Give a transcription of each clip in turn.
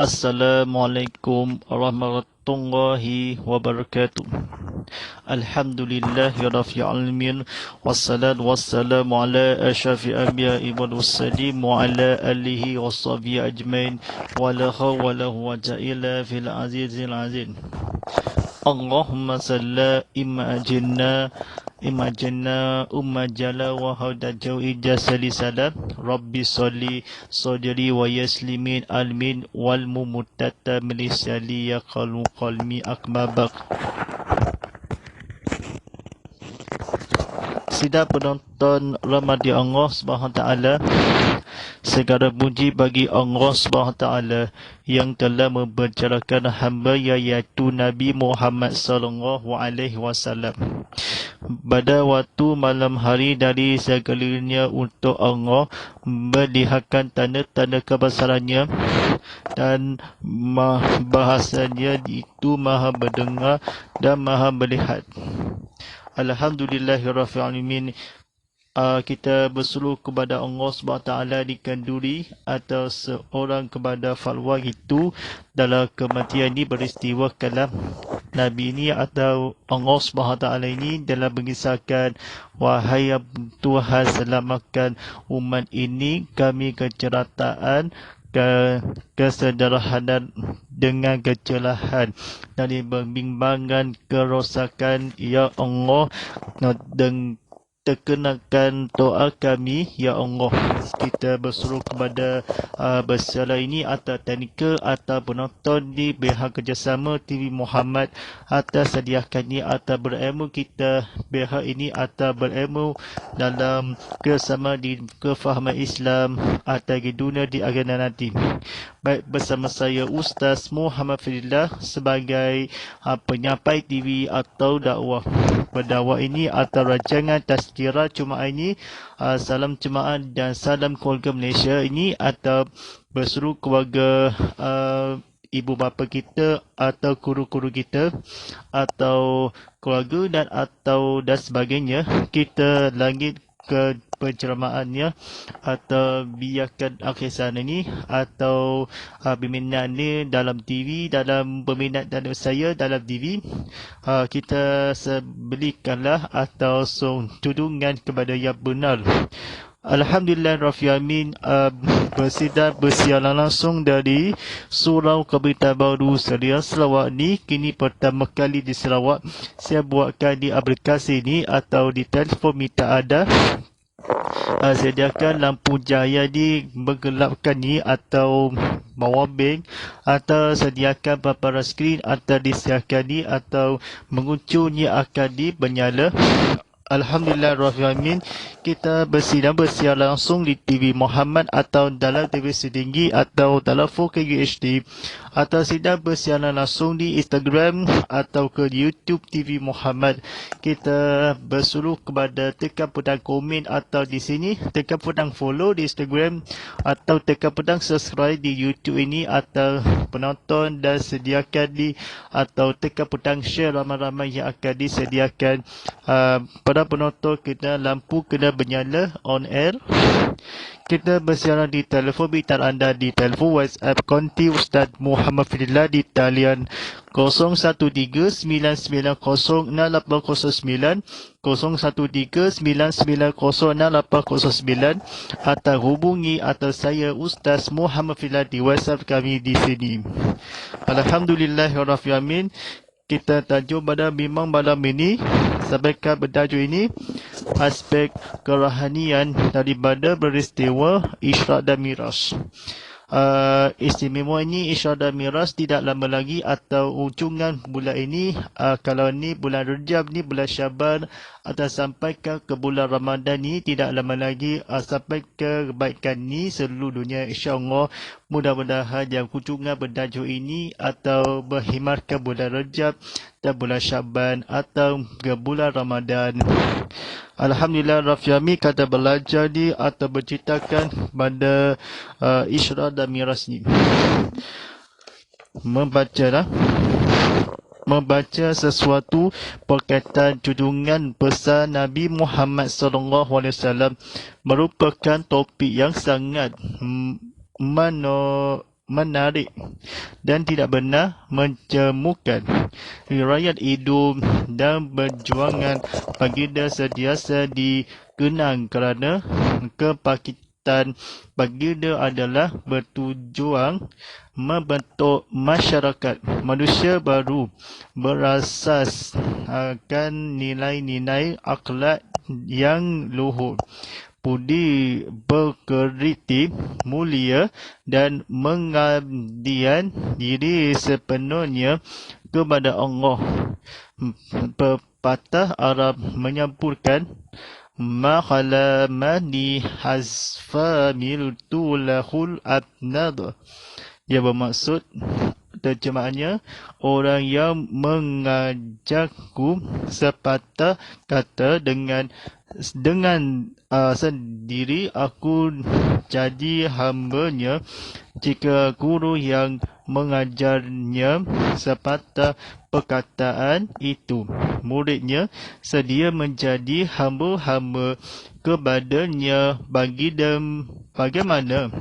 Assalamualaikum warahmatullahi wabarakatuh. Alhamdulillahi rabbil alamin wassalatu wassalamu ala asyrafil anbiya'i wal mursalin wa ala alihi washabihi ajmain wa la hawla wa la quwwata illa fil azizil azim. Allahumma salli imajna umajala wa hadajau ijasali salam rabbi salli sadri wa yaslimin almin wal mumutata milisali ya qalmi akmabak. Sidang penonton rahmati Allah Subhanahu taala, segala puji bagi Allah Subhanahu taala yang telah membicarakan hamba iaitu Nabi Muhammad sallallahu alaihi wasallam pada waktu malam hari dari segalanya untuk Allah melihatkan tanda-tanda kebesarannya dan bahasanya itu maha mendengar dan maha melihat. Alhamdulillahirabbil alamin. Kita berseru kepada Allah SWT dikanduri atau seorang kepada falwa itu dalam kematian ini beristiwa kalam Nabi ini atau Allah SWT ini dalam mengisahkan, wahai Tuhan selamatkan umat ini kami kecerataan kesederhanaan dengan kecelahan dari bimbingan kerosakan ya Allah, dan terkenakan doa kami ya Allah. Kita berseru kepada bersalah ini atau teknikal atau penonton di pihak kerjasama TV Muhammad atas sediakannya atau berilmu kita pihak ini atau berilmu dalam kerjasama di kefahaman Islam atau di dunia di agenda nanti. Baik, bersama saya Ustaz Muhammad Fadillah sebagai penyampai TV atau dakwah. Berdakwah ini atau rancangan tazkirah Jumaat ini, salam Jumaat dan salam keluarga Malaysia ini atau berseru keluarga ibu bapa kita atau guru-guru kita atau keluarga dan sebagainya. Kita lanjut ke penceramaannya atau biarkan akhir sana ni atau berminat ni dalam TV, dalam berminat dalam saya dalam TV, kita belikanlah atau tudungan kepada yang benar. Alhamdulillah Rabbil Alamin. Bersiaran langsung dari Surau Keberita Baru Serian Sarawak ni. Kini pertama kali di Sarawak saya buatkan di aplikasi ni atau di telefon minta ada. Sediakan lampu cahaya di menggelapkan ni atau power bank atau sediakan paparan skrin atau disediakan ni atau menguncurnya akan menyala. Alhamdulillah Rabbil Alamin. Kita bersiaran langsung di TV Muhammad atau dalam TV setinggi atau dalam 4K HD atau sedang bersiaran langsung di Instagram atau ke YouTube TV Muhammad. Kita bersuruh kepada tekan pedang komen atau di sini tekan pedang follow di Instagram atau tekan pedang subscribe di YouTube ini atau penonton dan sediakan di atau tekan pedang share ramai-ramai yang akan disediakan. Pada penonton kita lampu kena bernyala on air. Kita bersiaran di telefon pintar anda di telefon WhatsApp konti Ustaz Muhammad Fadillah di talian 0139906809 0139906809 atau hubungi atau saya Ustaz Muhammad Fadillah di WhatsApp kami di sini. Alhamdulillahirabbil alamin. Kita tajuk pada bimbang malam ini sampaikan bertajuk ini aspek kerohanian daripada peristiwa Isra' dan Miraj. Istimewa ini Isra' dan Miraj tidak lama lagi atau ujungan bulan ini, kalau ni bulan Rejab ni bulan Syaban atau sampai ke bulan Ramadan ni tidak lama lagi sampai ke kebaikan ni seluruh dunia insya-Allah. Mudah-mudahan yang kunjungan bertajuk ini atau berkhidmat ke bulan Rejab kita bulan Syaban atau ke bulan Ramadan. Alhamdulillah, Rafiami kata belajar ni atau berceritakan pada Isra dan Miraj ni. Membaca sesuatu berkaitan junjungan pesan Nabi Muhammad SAW merupakan topik yang sangat menarik dan tidak benar mencemukan. Riwayat hidup dan perjuangan baginda sentiasa dikenang kerana kebangkitan baginda adalah bertujuan membentuk masyarakat manusia baru berasaskan nilai-nilai akhlak yang luhur, budi pekerti, mulia dan mengabdian diri sepenuhnya kepada Allah. Pepatah Arab menyebutkan ma khalama ni hazfa miltu lahul abnad, yang bermaksud, terjemahannya, orang yang mengajakku sepatah kata dengan sendiri aku jadi hambanya. Jika guru yang mengajarnya sepatah perkataan itu, muridnya sedia menjadi hamba-hamba kepadanya. Bagaimana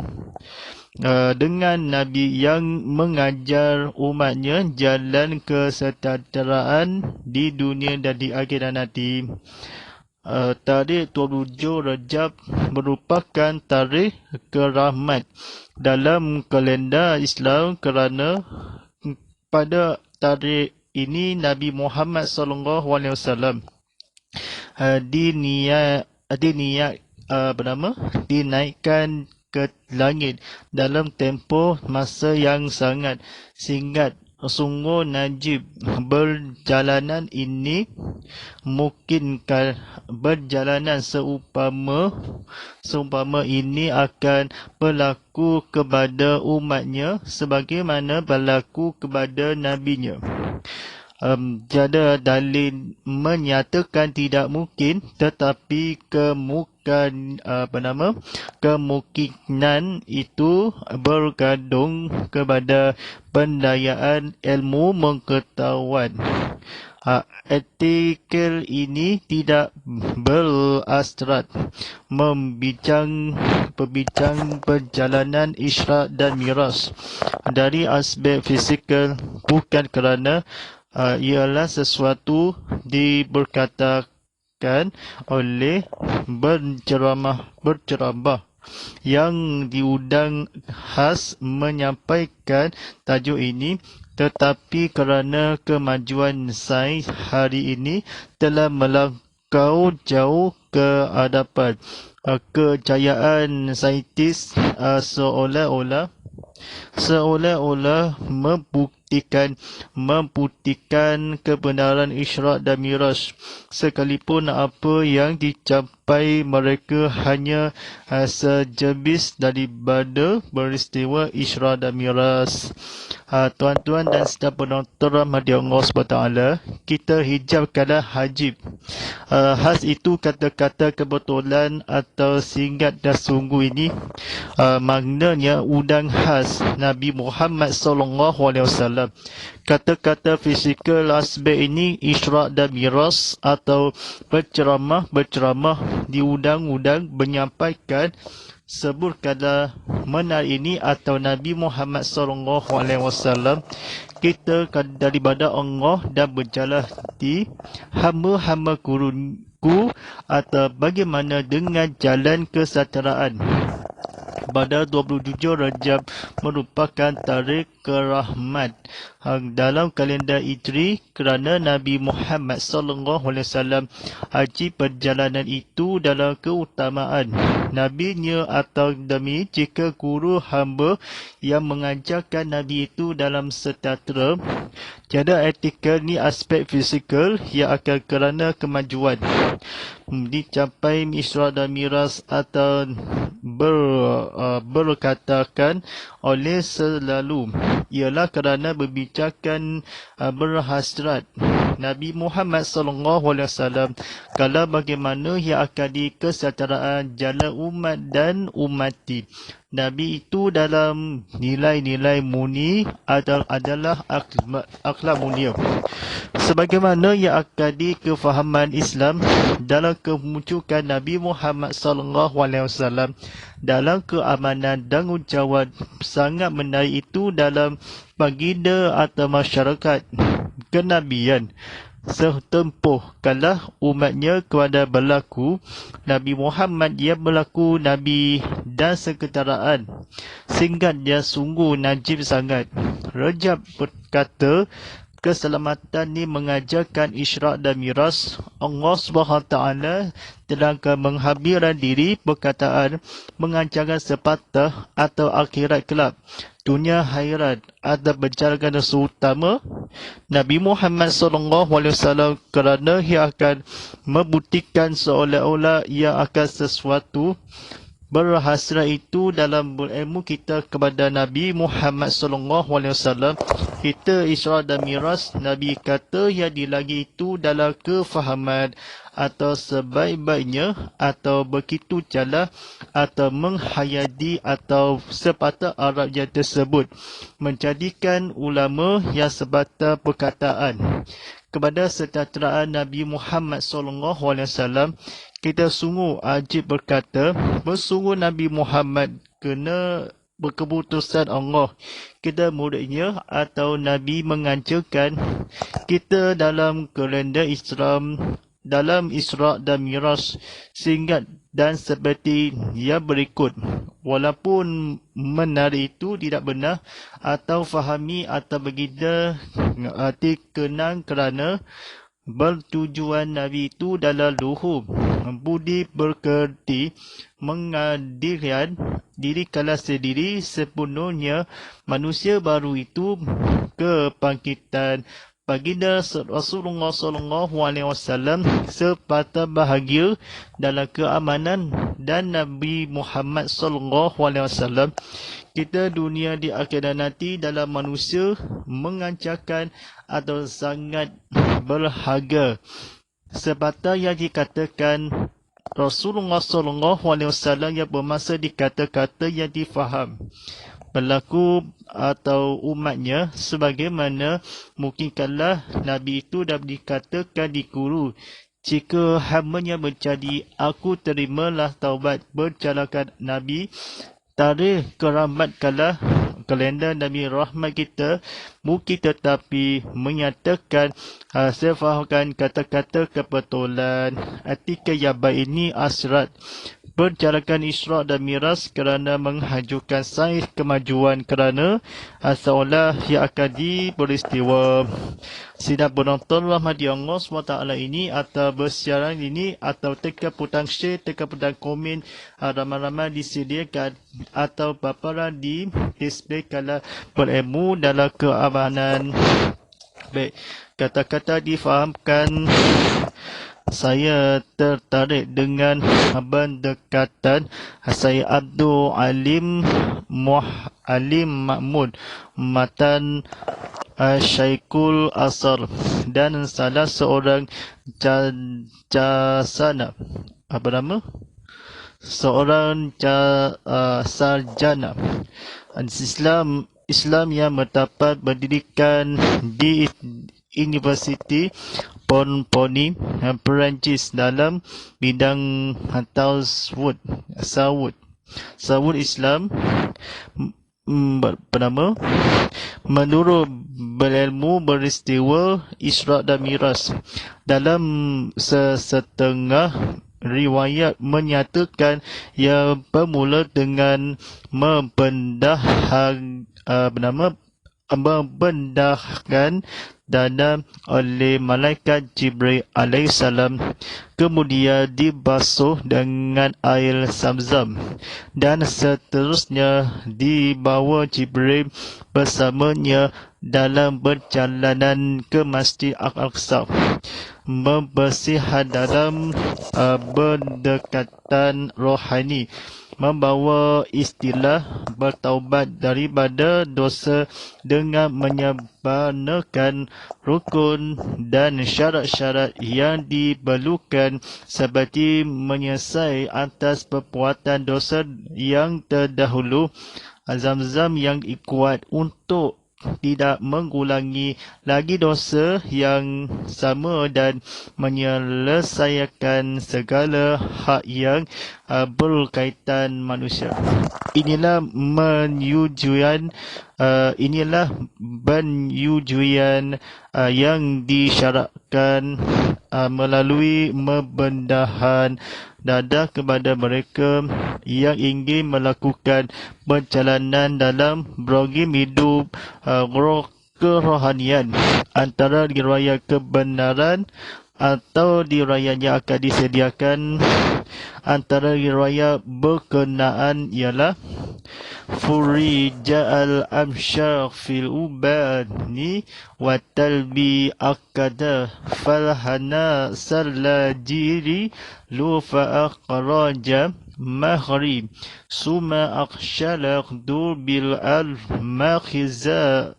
dengan Nabi yang mengajar umatnya jalan kesejahteraan di dunia dan di akhirat nanti? Tarikh 27 Rajab merupakan tarikh kerahmat dalam kalender Islam kerana pada tarikh ini Nabi Muhammad SAW dinaikkan ke langit dalam tempoh masa yang sangat singkat. Sungguh najib perjalanan ini, mungkinkah perjalanan seumpama ini akan berlaku kepada umatnya sebagaimana berlaku kepada nabinya? Tiada dalil menyatakan tidak mungkin, tetapi kemungkinan itu bergantung kepada pendayaan ilmu pengetahuan. Artikel ini tidak berasrat membincang perjalanan Isra dan Miraj dari aspek fizikal, bukan kerana ialah sesuatu diberkatakan oleh berceramah yang diundang khas menyampaikan tajuk ini, tetapi kerana kemajuan sains hari ini telah melangkau jauh ke hadapan, kejayaan saintis seolah-olah membuktikan kebenaran Isra dan Miraj, sekalipun apa yang dicapai mereka hanya sejebis daripada peristiwa Isra dan Miraj. Tuan-tuan dan sedang penonton rahmati Allah SWT, kita hijabkanlah hajib. Khas itu kata-kata kebetulan atau singkat dan sungguh ini, maknanya undang khas Nabi Muhammad SAW. Kata-kata fizikal aspek ini, Isra dan Miraj atau berceramah diundang-undang menyampaikan sebutkanlah menar ini atau Nabi Muhammad SAW, kita daripada Allah dan berjalan di hamba-hamba kurunku, atau bagaimana dengan jalan kesejahteraan. Pada 27 Rajab merupakan tarikh kerahmat dalam kalender Hijri kerana Nabi Muhammad SAW haji perjalanan itu dalam keutamaan. nabinya atau demi jika guru hamba yang mengajarkan nabi itu dalam sejahtera. Tiada etika ni aspek fizikal yang akan kerana kemajuan dicapai Isra dan Miras atau berkatakan oleh selalu ialah kerana berbicarkan berhasrat Nabi Muhammad SAW kalau bagaimana ia akan di kesejahteraan jalan umat dan umati. Nabi itu dalam nilai-nilai murni adalah akhlak mulia. Sebagaimana yang akan di kefahaman Islam dalam kemuncukan Nabi Muhammad SAW dalam keamanan dan ucapan sangat menarik itu dalam baginda atau masyarakat kenabian setempuh kalah umatnya kepada berlaku Nabi Muhammad dia berlaku Nabi dan seketaraan sehingga dia sungguh najib sangat. Rajab berkata keselamatan ni mengajarkan Isra' dan Miras. Allah SWT telah menghabirkan diri perkataan mengajarkan sepatah atau akhirat kelab. Dunia hairat ada berjalan seutama Nabi Muhammad SAW kerana ia akan membuktikan seolah-olah ia akan sesuatu berhasrat itu dalam berilmu kita kepada Nabi Muhammad SAW. Kita Isra dan Miras, Nabi kata yang dilagi itu dalam kefahaman atau sebaik-baiknya atau begitu jala atau menghayati atau sepatah Arab yang tersebut menjadikan ulama yang sepatah perkataan kepada sejahteraan Nabi Muhammad SAW. Kita sungguh ajib berkata, bersungguh Nabi Muhammad kena berkeputusan Allah. Kita muridnya atau Nabi mengajarkan kita dalam kalender Islam, dalam Isra' dan Miras sehingga dan seperti yang berikut. Walaupun menarik itu tidak benar atau fahami atau begitu arti kenang kerana bertujuan Nabi itu dalam luhur budi berkerti menghadirkan diri kala sendiri sepenuhnya manusia baru itu kebangkitan baginda Rasulullah SAW sepatah bahagia dalam keamanan dan Nabi Muhammad SAW. Kita dunia di akhirat nanti dalam manusia mengancamkan atau sangat berharga. Sepatah yang dikatakan Rasulullah SAW yang bermasa di kata-kata yang difaham berlaku atau umatnya sebagaimana mungkinkanlah Nabi itu dapat dikatakan di guru. Jika hambanya menjadi aku terimalah taubat berjalankan Nabi tarikh keramat kalah kalender Nabi rahmat kita mungkin tetapi menyatakan sefahamkan kata-kata kebetulan etika yang baik ini asrat berjalankan Isra' dan Miras kerana menghajukan sains kemajuan kerana seolah yang akan diperistiwa. Sidang penonton rahmat Allah SWT ini atau bersiaran ini atau teka putang share, teka putang komen ramai-ramai disediakan atau paparan di display kala berilmu dalam keamanan. Baik, kata-kata difahamkan. Saya tertarik dengan pendekatan saya Abdul Alim Mahmud Matan Syekhul Asar dan salah seorang jasana apa nama? Seorang sarjana Islam yang mendapat pendidikan di Universiti Poni Perancis dalam bidang Tasawuf Islam bernama menurut berilmu beristiwa Isra' dan Miras. Dalam sesetengah riwayat menyatakan ia bermula dengan membendahkan dana oleh malaikat Jibril alaihissalam, kemudian dibasuh dengan air Zamzam, dan seterusnya dibawa Jibril bersamanya dalam perjalanan ke Masjid Al-Aqsa, membersihkan dalam berdekatan rohani, membawa istilah bertaubat daripada dosa dengan menyempurnakan rukun dan syarat-syarat yang diperlukan, seperti menyesal atas perbuatan dosa yang terdahulu, azam-zam yang kuat untuk tidak mengulangi lagi dosa yang sama, dan menyelesaikan segala hak yang berkaitan manusia. Inilah penyetujuan yang disyaratkan melalui membendahan dada kepada mereka yang ingin melakukan perjalanan dalam program hidup kerohanian, antara riwayat kebenaran atau riwayat yang akan disediakan. Antara riwayat berkenaan ialah Furija al-amsyar fil ubani wa talbi akada falhana salajiri lufa akhraja maghrib suma akshalak durbil al-makhiza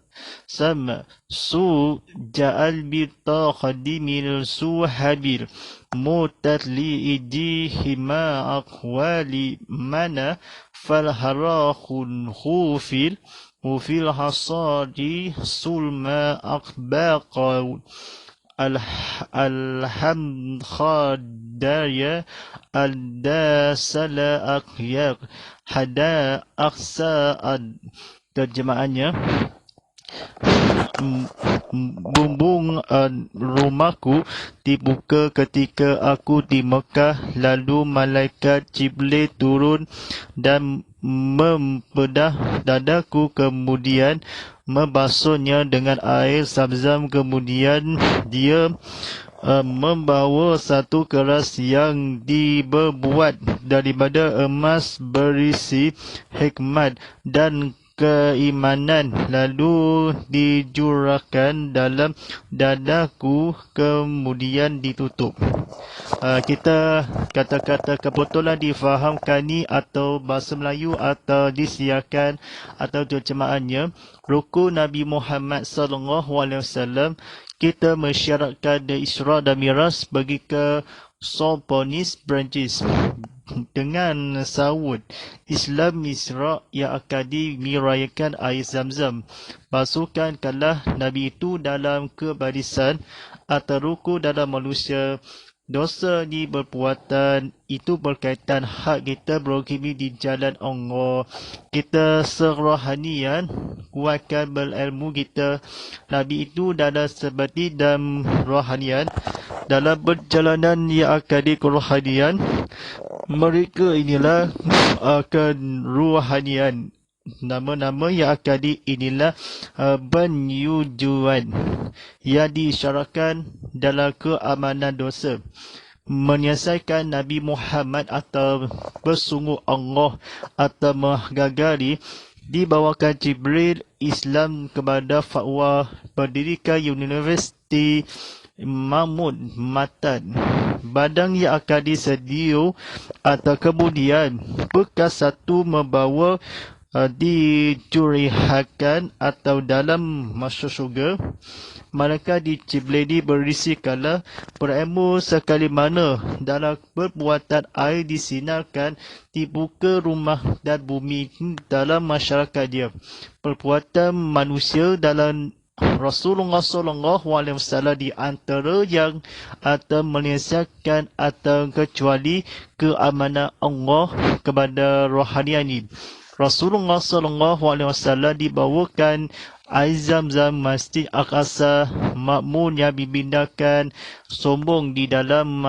sama su ja'al bitaqdimil suhabil mutatli idihima akwali mana falharakun khufil hasadi sulma akbaqa alhamd khadaya aldasala akyak hada aksa'ad. Terjemahannya, bumbung rumahku dibuka ketika aku di Mekah, lalu malaikat Jibril turun dan membedah dadaku, kemudian membasuhnya dengan air Zamzam, kemudian dia membawa satu keras yang dibuat daripada emas berisi hikmat dan keimanan, lalu dijurahkan dalam dadaku, kemudian ditutup. Kita kata-kata kebetulan difahamkan ni atau bahasa Melayu atau disiarkan atau terjemahannya, rukun Nabi Muhammad SAW, kita mensyaratkan Isra dan Miraj bagi ke Soponis branches dengan sawut Islam Isra yang akan dimerayakan air Zamzam. Masukkanlah Nabi itu dalam kebarisan atau ruku dalam manusia. Dosa di perbuatan itu berkaitan hak kita berohimi di jalan Allah. Kita serohanian, kuatkan berilmu kita. Nabi itu dalam seperti dan rohanian. Dalam perjalanan yang akan di kerohanian, mereka inilah akan rohanian. Nama-nama yang akan di inilah penyujuan yang disyaratkan dalam keamanan dosa. Menyelesaikan Nabi Muhammad atau bersungguh Allah atau menggagari dibawakan Jibril Islam kepada fatwa pendirikan Universiti Mahmud Matan. Badang yang akan disedia atau kemudian bekas satu membawa dicurihakan atau dalam masuk syurga. Malaikat di Jibril berisi kala berilmu sekali mana dalam perbuatan air disinarkan dibuka rumah dan bumi dalam masyarakat dia. Perbuatan manusia dalam Rasulullah SAW di antara yang atau menyelesaikan atau kecuali keamanan Allah kepada rohanian ini. Rasulullah SAW dibawakan air Zam-Zam, Masjid Al-Aqsa, makmum yang dibinakan, sombong di dalam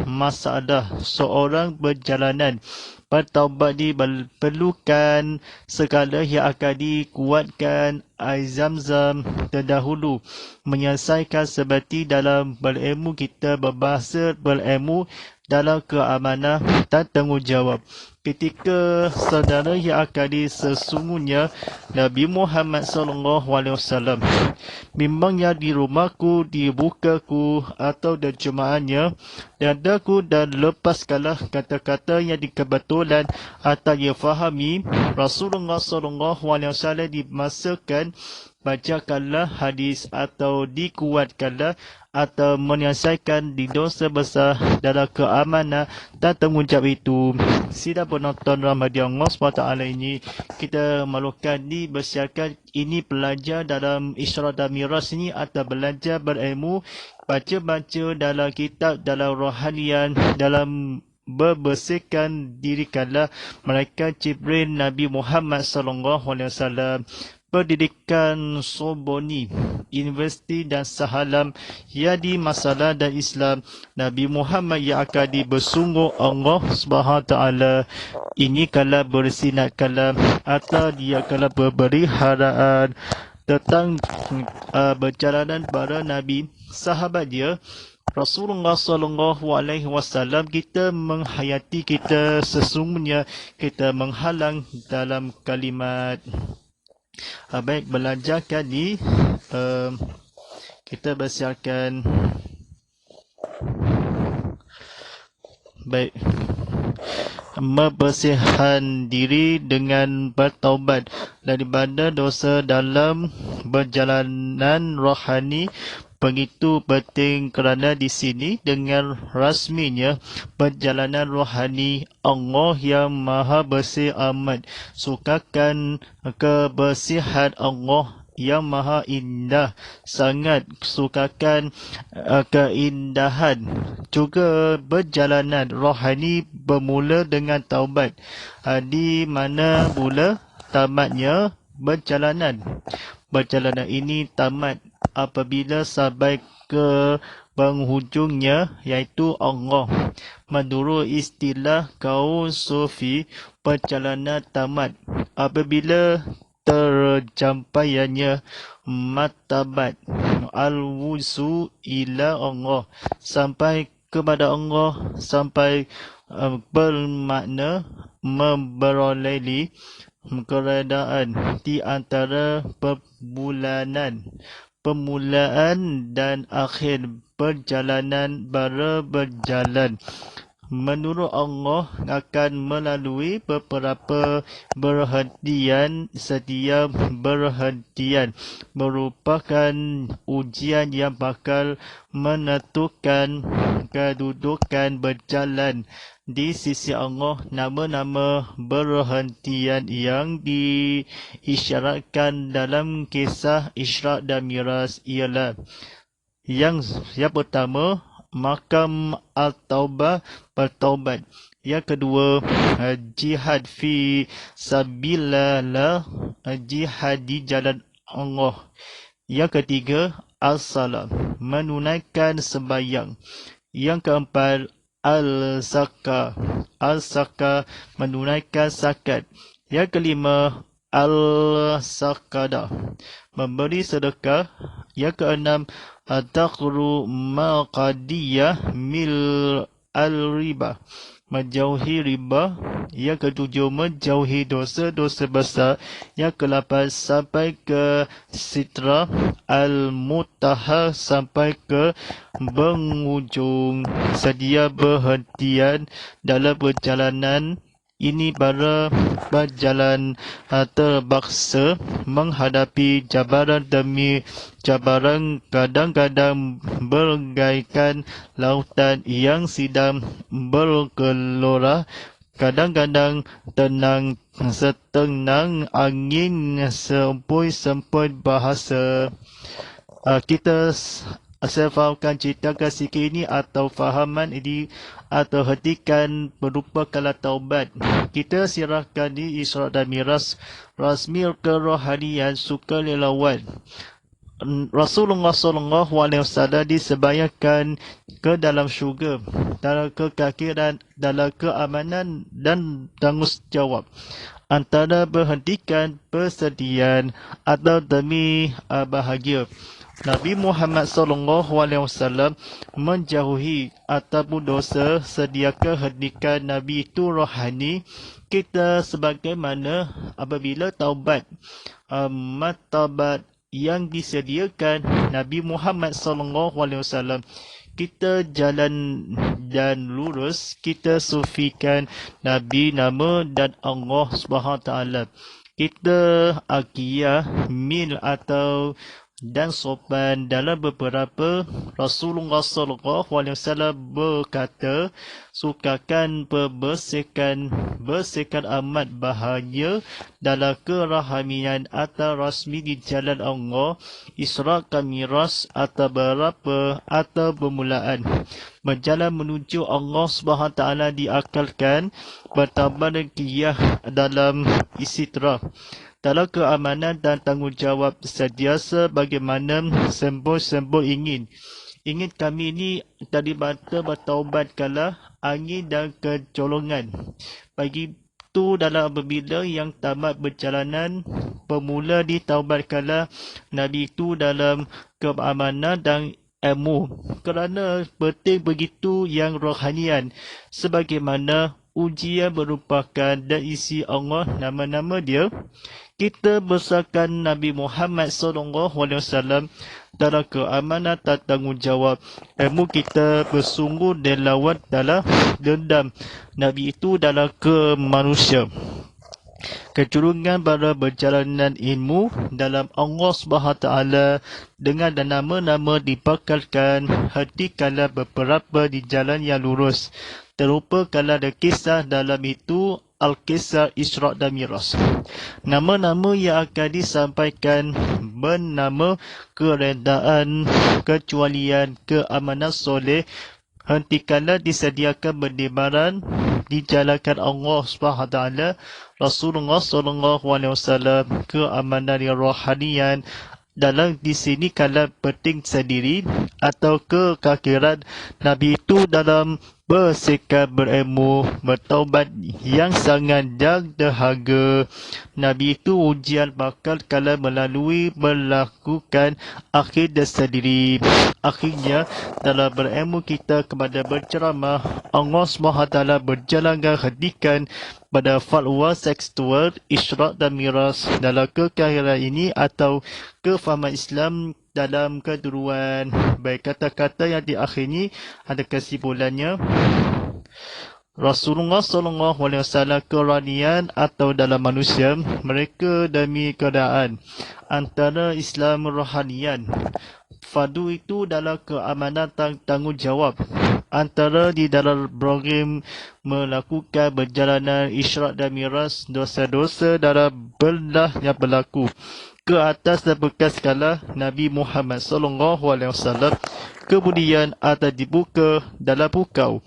masalah seorang berjalanan. Bertaubat diperlukan segala yang akan dikuatkan air Zam-Zam terdahulu. Menyelesaikan seperti dalam berilmu kita berbahasa berilmu dalam keamanan dan tanggungjawab. Ketika saudara yang akan sesungguhnya Nabi Muhammad SAW memangnya di rumahku, di bukaku atau di jemaahnya dadaku dan lepaskanlah kata-kata yang dikebetulan atau yang fahami Rasulullah SAW dimasakan bacakanlah hadis atau dikuatkanlah atau menyelesaikan di dosa besar dalam keamanan dan tanggungjawab itu. Sidang penonton Ramadan Allah SWT ini kita malukan dibersiarkan ini pelajar dalam Isra dan Miraj ini atau belajar berilmu, baca-baca dalam kitab, dalam rohanian, dalam berbersihkan dirikanlah mereka Jibril Nabi Muhammad SAW. Pendidikan Sorbonne, Universiti dan Sahalam Yadi Masalah dan Islam Nabi Muhammad yang akan bersungguh Allah SWT. Ini kala bersinat kalam atau dia kala berberi haraan tentang perjalanan para Nabi sahabat dia Rasulullah SAW. Kita menghayati, kita sesungguhnya kita menghalang dalam kalimat. Baik, belajarkan ni kita bersiarkan. Baik, membersihkan diri dengan bertaubat daripada dosa dalam perjalanan rohani. Begitu penting kerana di sini dengan rasminya perjalanan rohani Allah yang Maha Bersih amat sukakan kebersihan Allah yang Maha Indah, sangat sukakan keindahan. Juga perjalanan rohani bermula dengan taubat, di mana mula tamatnya perjalanan. Perjalanan ini tamat apabila sampai ke penghujungnya, iaitu Allah. Menurut istilah kaum Sufi, perjalanan tamat apabila tercampaiannya martabat al-wusu ila Allah, sampai kepada Allah, sampai bermakna memperoleh keredaan di antara permulaan dan akhir perjalanan bara berjalan. Menurut Allah akan melalui beberapa perhentian. Setiap perhentian merupakan ujian yang bakal menentukan kedudukan berjalan di sisi Allah. Nama-nama perhentian yang diisyaratkan dalam kisah Isra dan Miraj ialah yang pertama, Makam Al-Taubah, bertaubat. Yang kedua, jihad fi sabilillah, jihad di jalan Allah. Yang ketiga, As-Salam, menunaikan sembahyang. Yang keempat, Al-Zakah, menunaikan zakat. Yang kelima, Al-Sakadah, memberi sedekah. Yang keenam, At-Taqru Maqadiyah Mil Al-Riba, menjauhi riba. Yang ketujuh, menjauhi dosa-dosa besar. Yang ke-8 sampai ke Sitra Al-Mutaha, sampai ke penghujung. Sedia berhentian dalam perjalanan ini para berjalan terpaksa menghadapi cabaran demi cabaran, kadang-kadang bergaikan lautan yang sedang bergelora, kadang-kadang tenang setenang angin sempoi-sempoi bahasa. Kita Saya fahamkan cerita sikit ini atau fahaman ini atau hentikan berupa kala taubat. Kita sirahkan di Isra dan Mi'raj rasmi kerohanian suka lelawan. Rasulullah SAW disebayangkan ke dalam syurga, dalam kekakiran, dalam keamanan dan tanggungjawab. Antara berhentikan persediaan atau demi bahagia. Nabi Muhammad SAW menjauhi ataupun dosa sediakan hentikan Nabi itu rohani kita sebagaimana apabila taubat martabat yang disediakan Nabi Muhammad SAW kita jalan dan lurus kita sufikan Nabi nama dan Allah SWT kita akiyah mil atau dan sopan dalam beberapa Rasulullah SAW berkata sukakan bersihkan amat bahagia dalam kerohanian atau rasmi di jalan Allah Isra dan Mi'raj atau berapa atau permulaan berjalan menuju Allah SWT diakalkan bertambah kiyah dalam istidrah dalam keamanan dan tanggungjawab sentiasa bagaimana sembol-sembol ingin kami ini tadi bata bertaubat kala angin dan kecolongan bagi itu dalam apabila yang tamat berjalanan pemula ditaubat kala Nabi itu dalam keamanan dan ilmu kerana penting begitu yang rohanian sebagaimana ujian merupakan dan isi Allah nama-nama dia kita besarkan Nabi Muhammad SAW dalam keamanan dan tanggungjawab ilmu kita bersungguh dan lawat dalam dendam Nabi itu dalam kemanusia kecurungan pada perjalanan ilmu dalam Allah SWT dengan nama-nama dipakalkan hati kala beberapa di jalan yang lurus terlupa kala ada kisah dalam itu Al-Kisah Isra dan Mi'raj. Nama-nama yang akan disampaikan bernama keredaan, kecualian, keamanan soleh, hentikanlah disediakan berdebaran, dijalankan Allah SWT, Rasulullah SAW, keamanan rohanian, dalam di sini kalau penting sendiri atau kekakiran Nabi itu dalam bersikap berilmu bertaubat yang sangat dahaga Nabi itu ujian bakal kalau melalui melakukan akidah sendiri akhirnya dalam berilmu kita kepada berceramah Allah SWT berjalankan hentikan pada fatwa seksual Isra dan Mi'raj dalam kekahiran ini atau kefahaman Islam dalam kedua-duaan baik kata-kata yang di akhir ini ada kesimpulannya Rasulullah SAW keranian atau dalam manusia mereka demi keadaan antara Islam rohanian fardu itu dalam keamanan tanggungjawab antara di dalam program melakukan perjalanan Isra dan Mi'raj dosa-dosa dalam belah yang berlaku ke atas dan bekas kala Nabi Muhammad SAW kemudian atau dibuka dalam pukau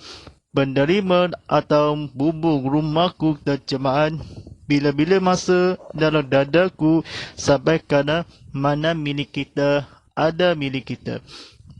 menerima atau bumbung rumahku terjemahan bila-bila masa dalam dadaku sampai kerana mana milik kita ada milik kita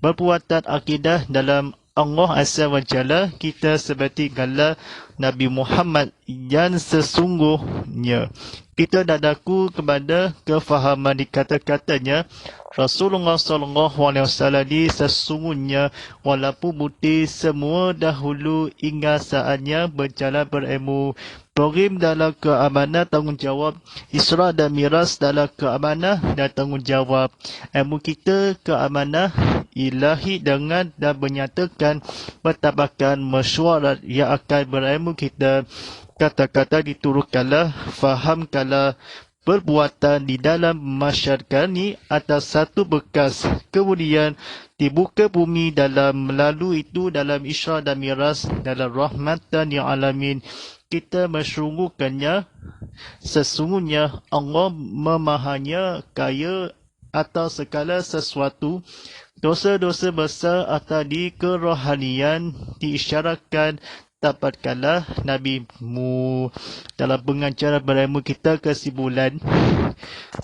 perbuatan akidah dalam Allah Azza wa Jalla kita seperti kala Nabi Muhammad yang sesungguhnya kita dadaku kepada kefahaman di kata-katanya Rasulullah SAW di sesungguhnya walaupun bukti semua dahulu hingga saatnya berjalan berilmu program dalam keamanan tanggungjawab Isra dan Mi'raj dalam keamanan dan tanggungjawab ilmu kita keamanan ilahi dengan dan menyatakan bertabakan mesyuarat yang akan berilmu kita kata-kata diturutkanlah fahamkanlah perbuatan di dalam masyarakat ini atas satu bekas kemudian dibuka bumi dalam melalui itu dalam Isra dan Mi'raj dalam rahmatan yang alamin kita menyungguhkannya sesungguhnya Allah memahanya kaya atas segala sesuatu Dosa-dosa besar atau di kerohanian diisyaratkan dapatkanlah Nabi-Mu. Dalam pengajaran berilmu kita kesimpulan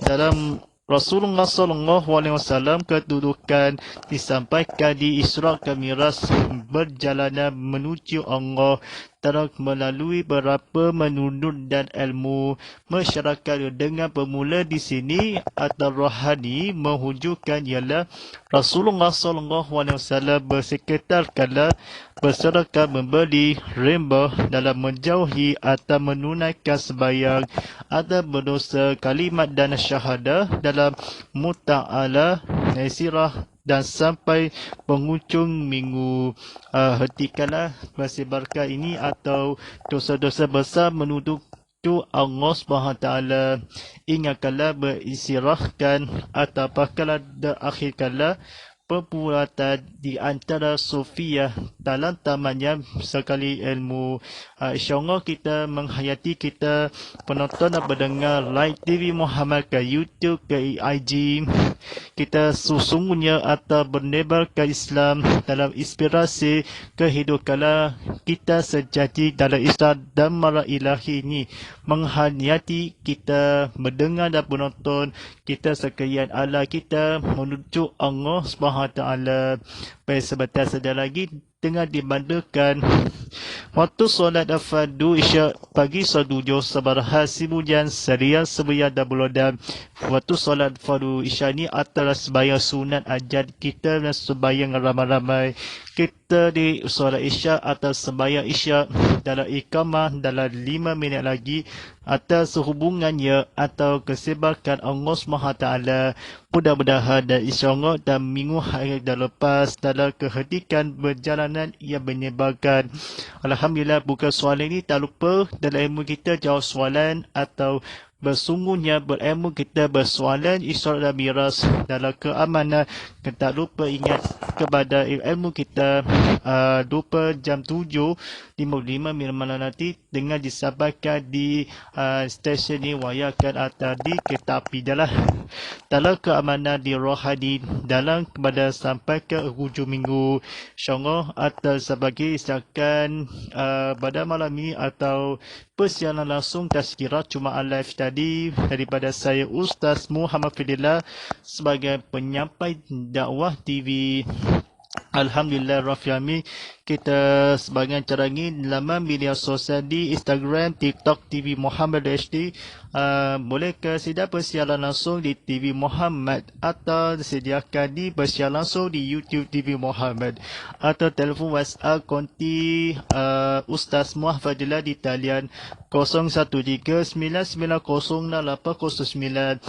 dalam Rasulullah SAW kedudukan disampaikan di Isra' ke Mi'raj berjalanan menuju Allah terus melalui beberapa menunut dan ilmu masyarakat dengan bermula di sini atau rohani menghujukkan ialah Rasulullah SAW bersekitar kala berserahkan membeli rimba dalam menjauhi atau menunaikan sembahyang atau berdosa kalimat dan syahadah dalam muta'ala sirah dan sampai penghujung minggu. Hentikanlah bersebarkan ini atau dosa-dosa besar menuduh Allah SWT. Ingatkanlah beristirahkan atau apakala akhirkanlah perbuatan di antara Sufiah dalam tamannya sekali ilmu. InsyaAllah kita menghayati kita penonton dan pendengar live TV Muhammad ke YouTube, ke IG. Kita sesungguhnya atau bernebarkan Islam dalam inspirasi kehidupanlah kita sejati dalam Islam dan mara ilahi ini. Menghayati kita mendengar dan penonton kita sekalian Allah kita menuju Allah SWT. Baik, sebentar saja lagi tengah dibandakan waktu solat fardu isya pagi setuju sebarha sibujan serial sebayang dan bulan. Waktu solat fardu isya ni adalah sembahyang sunat ajar kita dan sembahyang ramai-ramai. Kita di solat isya atau sembahyang isya dalam iqamah dalam 5 minit lagi atau sehubungannya atau kesebarkan Allah SWT. Mudah-mudahan dan insyaAllah dan minggu hari dah lepas dalam kehentikan berjalanan yang menyebarkan. Alhamdulillah, bukan soalan ini tak lupa dalam ilmu kita jawab soalan atau bersungguhnya berilmu kita bersoalan Isra' dan Mi'raj dalam keamanan. Tak lupa ingat kepada ilmu kita lupa jam 7.55 malam nanti dengan disampaikan di stesen ni wayakan atau di kereta api dalam keamanan di rohani dalam kepada sampai ke hujung minggu InsyaAllah atau sebagai isyakan pada malam ini atau persiaran langsung tazkirah Jumaat live tadi daripada saya Ustaz Muhammad Fidillah sebagai penyampai dakwah TV. Alhamdulillah Rabbil Alamin. Kita sebagai cara ini laman media sosial di Instagram, TikTok TV Muhammad HD. Boleh ke sedia persiaran langsung di TV Muhammad atau sediakan di persiaran langsung di YouTube TV Muhammad atau telefon WhatsApp konti Ustaz Muhammad Fadillah di talian 0139906809.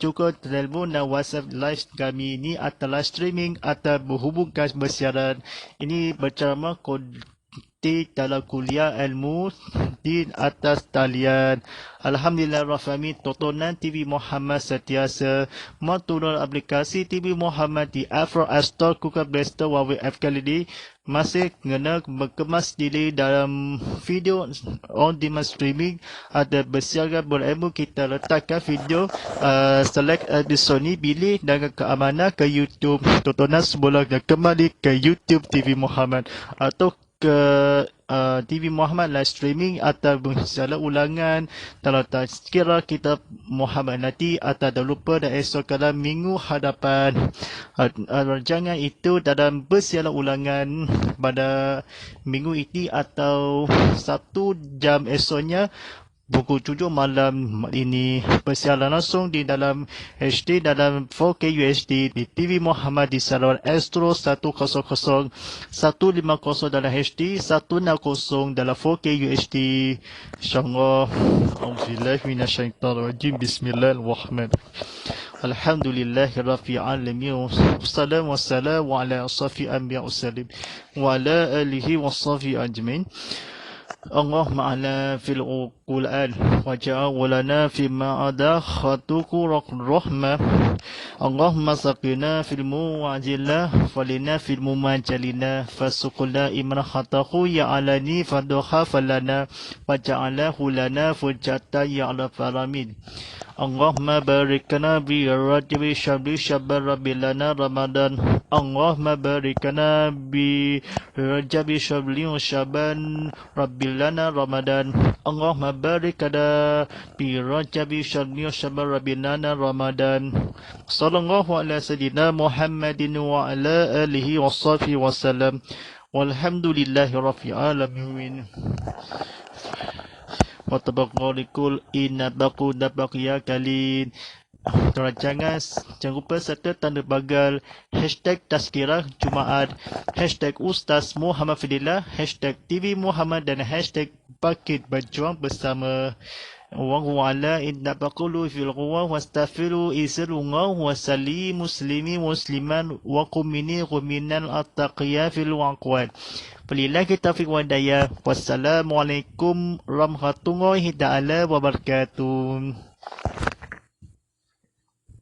Cukup telefon dan WhatsApp live kami ini atau live streaming atau berhubungkan bersiaran ini berceramah konti dalam kuliah ilmu di atas talian. Alhamdulillah Rahmi tontonan TV Muhammad setiasa menturun aplikasi TV Muhammad di Apple Store, Google Play Store, Huawei App kali ini masih kena berkemas diri dalam video on demand streaming. Ada bersiaga berilmu kita letakkan video select episode ni pilih dengan keamanan ke YouTube. Tontonan semula kembali ke YouTube TV Muhammad atau ke TV Muhammad live streaming atau bersiaran ulangan dalam tazkirah kitab Muhammad nanti atau tak lupa dan esok kala minggu hadapan. Jangan itu dalam bersiaran ulangan pada minggu ini atau 1 jam esoknya pukul 7 malam ini. Persiaran langsung di dalam HD dalam 4K UHD di TV Muhammad di saluran Astro 100 150 dalam HD 160 dalam 4K UHD. InsyaAllah. Auzubillahi minasyaitanirrajim. Bismillahirrahmanirrahim. Alhamdulillahirabbil alamin. Wassalamu wassalamu ala ashafi anbiya wassalim wa ala alihi washabihi ajmain. اللهم أعلى في القرآن وجعل لنا فيما أدخلتك الرحمة. اللهم سقنا في المعجلة فلنا في المماجلنا فسقنا إمن خطأه يعلني فدخا فلنا وجعله لنا فجاتا يا رب العالمين. Allahumma barik lana bi Rajab Syabri Syabban Rabbi lana Ramadan. Allahumma barik lana bi Rajab Syabri Syabban Rabbi lana Ramadan. Allahumma barik lana bi Rajab Syabri Syabban Rabbi lana Ramadan. Sallallahu ala sayyidina Muhammadin wa ala alihi wa sahbihi wa sallam. Walhamdulillahi rabbil alamin. Wa tabaqalikul inna baqu dabaqiya kalin. Jangan lupa serta tanda bagal hashtag Tazkirah Jumaat, hashtag Ustaz Muhammad Fidillah, hashtag TV Muhammad dan hashtag Bangkit Berjuang Bersama. Wallahu ala inna baqulu fil quwa wastaghfiru isrunga wa salli muslimi musliman wa qumini quminan attaqiya fil waqwat. Walillahi taufiq wa hidayah. Wassalamualaikum warahmatullahi ta'ala wabarakatuh.